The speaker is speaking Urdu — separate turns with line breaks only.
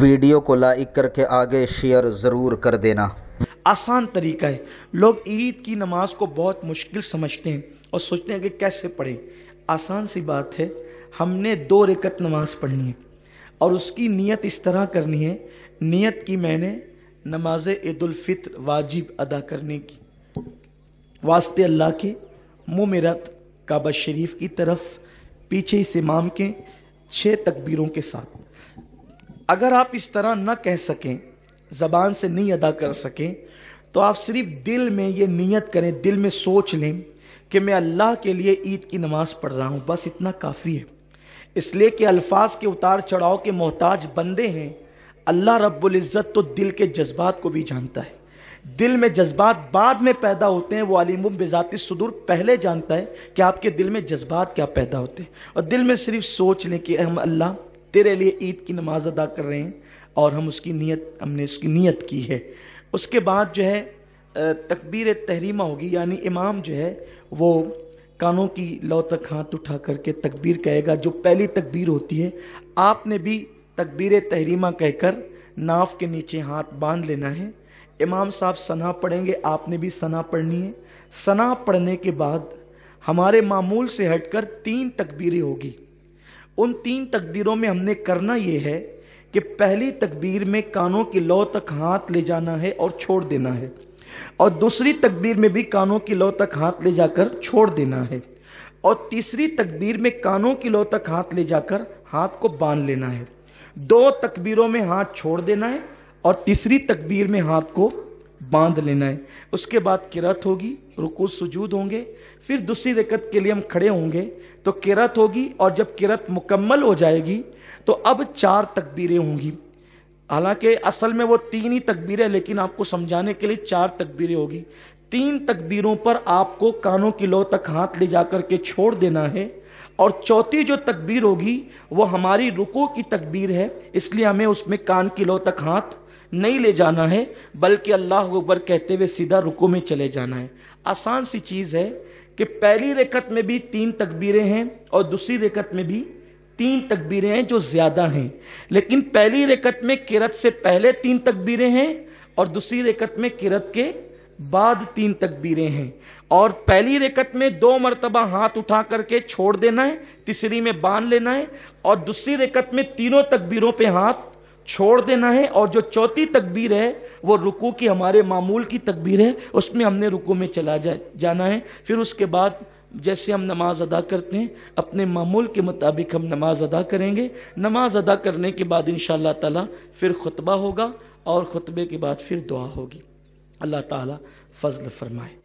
ویڈیو کو لائک کر کے آگے شیئر ضرور کر دینا۔
آسان طریقہ ہے۔ لوگ عید کی نماز کو بہت مشکل سمجھتے ہیں اور سوچتے ہیں کہ کیسے پڑھیں۔ آسان سی بات ہے، ہم نے 2 رکعت نماز پڑھنی ہے اور اس کی نیت اس طرح کرنی ہے، نیت کی میں نے نماز عید الفطر واجب ادا کرنے کی، واسطے اللہ کے، منہ میرا کعبہ شریف کی طرف، پیچھے اس امام کے 6 تکبیروں کے ساتھ۔ اگر آپ اس طرح نہ کہہ سکیں، زبان سے نہیں ادا کر سکیں، تو آپ صرف دل میں یہ نیت کریں، دل میں سوچ لیں کہ میں اللہ کے لیے عید کی نماز پڑھ رہا ہوں، بس اتنا کافی ہے۔ اس لیے کہ الفاظ کے اتار چڑھاؤ کے محتاج بندے ہیں، اللہ رب العزت تو دل کے جذبات کو بھی جانتا ہے۔ دل میں جذبات بعد میں پیدا ہوتے ہیں، وہ علیم بذات الصدور پہلے جانتا ہے کہ آپ کے دل میں جذبات کیا پیدا ہوتے ہیں، اور دل میں صرف سوچ لیں کہ ہم اللہ تیرے لیے عید کی نماز ادا کر رہے ہیں اور ہم نے اس کی نیت کی ہے۔ اس کے بعد جو ہے تکبیر تحریمہ ہوگی، یعنی امام جو ہے وہ کانوں کی لو تک ہاتھ اٹھا کر کے تکبیر کہے گا، جو پہلی تکبیر ہوتی ہے۔ آپ نے بھی تکبیر تحریمہ کہہ کر ناف کے نیچے ہاتھ باندھ لینا ہے۔ امام صاحب ثنا پڑھیں گے، آپ نے بھی ثنا پڑھنی ہے۔ ثنا پڑھنے کے بعد ہمارے معمول سے ہٹ کر 3 تکبیریں ہوگی۔ ان 3 تکبیروں میں ہم نے کرنا یہ ہے کہ پہلی تکبیر میں کانوں کی لو تک ہاتھ لے جانا ہے اور چھوڑ دینا ہے، اور دوسری تکبیر میں بھی کانوں کی لو تک ہاتھ لے جا کر چھوڑ دینا ہے، اور تیسری تکبیر میں کانوں کی لو تک ہاتھ لے جا کر ہاتھ کو باندھ لینا ہے۔ 2 تکبیروں میں ہاتھ چھوڑ دینا ہے اور تیسری تکبیر میں ہاتھ کو باندھ لینا ہے۔ اس کے بعد قرات ہوگی، رکوع سجود ہوں گے، پھر دوسری رکعت کے لیے ہم کھڑے ہوں گے تو قرات ہوگی، اور جب قرات مکمل ہو جائے گی تو اب 4 تکبیریں ہوں گی۔ حالانکہ اصل میں وہ 3 ہی تکبیریں، لیکن آپ کو سمجھانے کے لیے 4 تکبیریں ہوگی۔ 3 تکبیروں پر آپ کو کانوں کی لو تک ہاتھ لے جا کر کے چھوڑ دینا ہے، اور چوتھی جو تکبیر ہوگی وہ ہماری رکوع کی تکبیر ہے، اس لیے ہمیں اس میں کان کی لو تک ہاتھ نہیں لے جانا ہے، بلکہ اللہ اکبر کہتے ہوئے سیدھا رکوع میں چلے جانا ہے۔ آسان سی چیز ہے کہ پہلی رکعت میں بھی 3 تکبیریں ہیں اور دوسری رکعت میں بھی 3 تکبیریں ہیں جو زیادہ ہیں، لیکن پہلی رکعت میں قرات سے پہلے 3 تکبیریں ہیں اور دوسری رکعت میں قرات کے بعد 3 تکبیریں ہیں، اور پہلی رکعت میں 2 مرتبہ ہاتھ اٹھا کر کے چھوڑ دینا ہے، تیسری میں باندھ لینا ہے، اور دوسری رکعت میں تینوں تکبیروں پہ ہاتھ چھوڑ دینا ہے، اور جو چوتھی تکبیر ہے وہ رکوع کی ہمارے معمول کی تکبیر ہے، اس میں ہم نے رکوع میں چلا جانا ہے۔ پھر اس کے بعد جیسے ہم نماز ادا کرتے ہیں اپنے معمول کے مطابق ہم نماز ادا کریں گے۔ نماز ادا کرنے کے بعد انشاءاللہ تعالی پھر خطبہ ہوگا، اور خطبے کے بعد پھر دعا ہوگی۔ اللہ تعالی فضل فرمائے۔